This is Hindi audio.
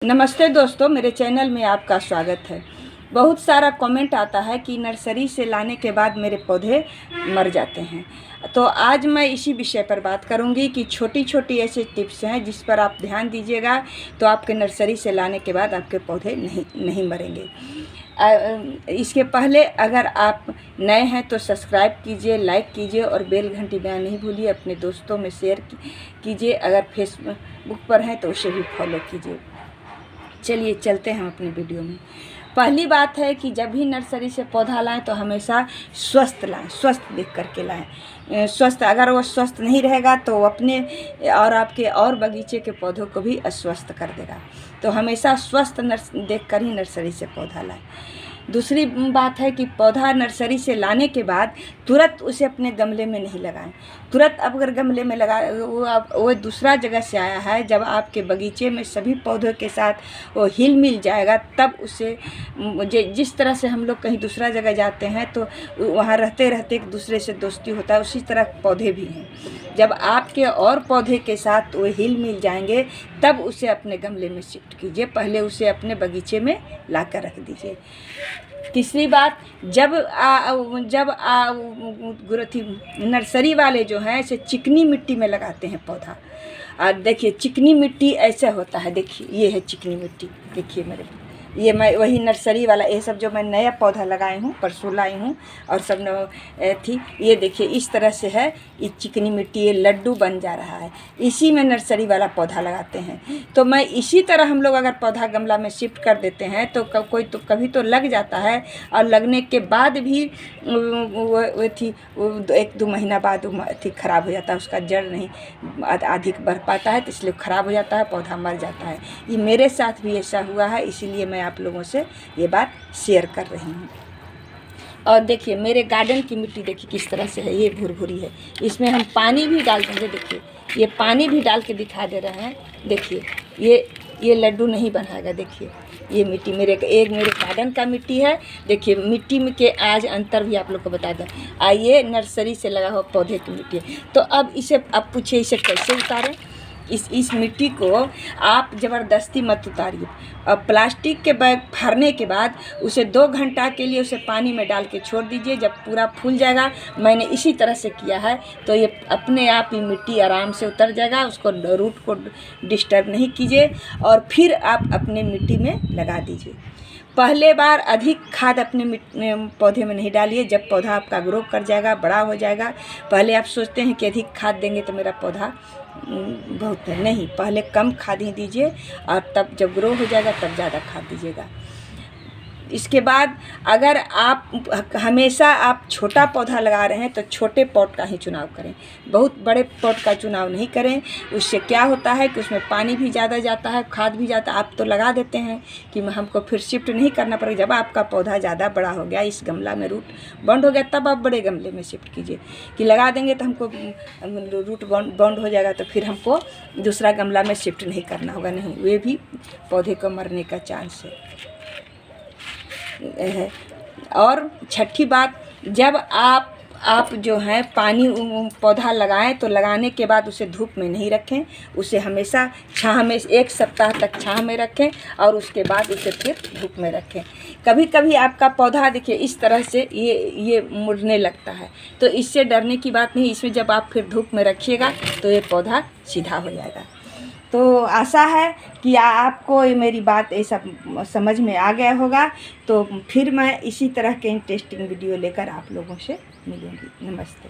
नमस्ते दोस्तों, मेरे चैनल में आपका स्वागत है। बहुत सारा कमेंट आता है कि नर्सरी से लाने के बाद मेरे पौधे मर जाते हैं। तो आज मैं इसी विषय पर बात करूंगी कि छोटी छोटी ऐसे टिप्स हैं जिस पर आप ध्यान दीजिएगा तो आपके नर्सरी से लाने के बाद आपके पौधे नहीं मरेंगे। इसके पहले अगर आप नए हैं तो सब्सक्राइब कीजिए, लाइक कीजिए और बेल घंटी दबाना नहीं भूलिए। अपने दोस्तों में शेयर कीजिए। अगर फेसबुक पर हैं तो उसे भी फॉलो कीजिए। चलिए चलते हैं अपने वीडियो में। पहली बात है कि जब भी नर्सरी से पौधा लाएं तो हमेशा स्वस्थ लाएं, स्वस्थ देख करके लाएं। स्वस्थ, अगर वो स्वस्थ नहीं रहेगा तो अपने और आपके और बगीचे के पौधों को भी अस्वस्थ कर देगा। तो हमेशा स्वस्थ देख कर ही नर्सरी से पौधा लाएं। दूसरी बात है कि पौधा नर्सरी से लाने के बाद तुरंत उसे अपने गमले में नहीं लगाएं। तुरंत अगर गमले में लगा वो दूसरा जगह से आया है, जब आपके बगीचे में सभी पौधों के साथ वो हिल मिल जाएगा तब उसे, जिस तरह से हम लोग कहीं दूसरा जगह जाते हैं तो वहाँ रहते रहते एक दूसरे से दोस्ती होता है, उसी तरह पौधे भी हैं। जब आपके और पौधे के साथ वो हिल मिल जाएंगे तब उसे अपने गमले में शिफ्ट कीजिए, पहले उसे अपने बगीचे में ला कर रख दीजिए। तीसरी बात, जब नर्सरी वाले जो हैं ऐसे चिकनी मिट्टी में लगाते हैं पौधा। और देखिए चिकनी मिट्टी ऐसा होता है, देखिए ये है चिकनी मिट्टी, देखिए मेरे, ये मैं वही नर्सरी वाला, ये सब जो मैं नया पौधा लगाई हूँ, परसों लाई हूँ और सब थी, ये देखिए इस तरह से है। ये चिकनी मिट्टी, ये लड्डू बन जा रहा है, इसी में नर्सरी वाला पौधा लगाते हैं। तो मैं इसी तरह हम लोग अगर पौधा गमला में शिफ्ट कर देते हैं तो कभी तो लग जाता है, और लगने के बाद भी वो 1-2 महीना बाद ख़राब हो जाता है, उसका जड़ नहीं अधिक बढ़ पाता है, तो इसलिए ख़राब हो जाता है, पौधा मर जाता है। ये मेरे साथ भी ऐसा हुआ है, इसीलिए मैं आप लोगों से ये बात शेयर कर रही हूँ। और देखिए मेरे गार्डन की मिट्टी देखिए किस तरह से है, ये भुरभुरी है, इसमें हम पानी भी डाल देंगे। देखिए ये पानी भी डाल के दिखा दे रहे हैं, देखिए ये लड्डू नहीं बनाएगा। देखिए ये मिट्टी मेरे गार्डन का मिट्टी है। देखिए मिट्टी में के आज अंतर भी आप लोग को बता दें। आइए नर्सरी से लगा हुआ पौधे की मिट्टी है। तो अब इसे, अब पूछिए इसे कैसे उतारें। इस मिट्टी को आप ज़बरदस्ती मत उतारिए। और प्लास्टिक के बैग भरने के बाद उसे 2 घंटा के लिए उसे पानी में डाल के छोड़ दीजिए। जब पूरा फूल जाएगा, मैंने इसी तरह से किया है, तो ये अपने आप ही मिट्टी आराम से उतर जाएगा। उसको रूट को डिस्टर्ब नहीं कीजिए और फिर आप अपने मिट्टी में लगा दीजिए। पहले बार अधिक खाद अपने पौधे में नहीं डालिए। जब पौधा आपका ग्रो कर जाएगा, बड़ा हो जाएगा, पहले आप सोचते हैं कि अधिक खाद देंगे तो मेरा पौधा बहुत है, नहीं, पहले कम खाद ही दीजिए और तब जब ग्रो हो जाएगा तब ज़्यादा खाद दीजिएगा। इसके बाद अगर आप हमेशा आप छोटा पौधा लगा रहे हैं तो छोटे पॉट का ही चुनाव करें, बहुत बड़े पॉट का चुनाव नहीं करें। उससे क्या होता है कि उसमें पानी भी ज़्यादा जाता है, खाद भी जाता है। आप तो लगा देते हैं कि हमको फिर शिफ्ट नहीं करना पड़ेगा। जब आपका पौधा ज़्यादा बड़ा हो गया, इस गमला में रूट बॉन्ड हो गया, तब आप बड़े गमले में शिफ्ट कीजिए। कि लगा देंगे तो हमको रूट बॉन्ड हो जाएगा तो फिर हमको दूसरा गमला में शिफ्ट नहीं करना होगा, नहीं, वे भी पौधे को मरने का चांस है। और छठी बात, जब आप जो है पानी पौधा लगाएं तो लगाने के बाद उसे धूप में नहीं रखें, उसे हमेशा छाह में 1 सप्ताह तक छाह में रखें और उसके बाद उसे फिर धूप में रखें। कभी कभी आपका पौधा देखिए इस तरह से ये मुड़ने लगता है, तो इससे डरने की बात नहीं। इसमें जब आप फिर धूप में रखिएगा तो ये पौधा सीधा हो जाएगा। तो आशा है कि आपको ये मेरी बात ऐसा समझ में आ गया होगा। तो फिर मैं इसी तरह के इंटरेस्टिंग वीडियो लेकर आप लोगों से मिलूँगी। नमस्ते।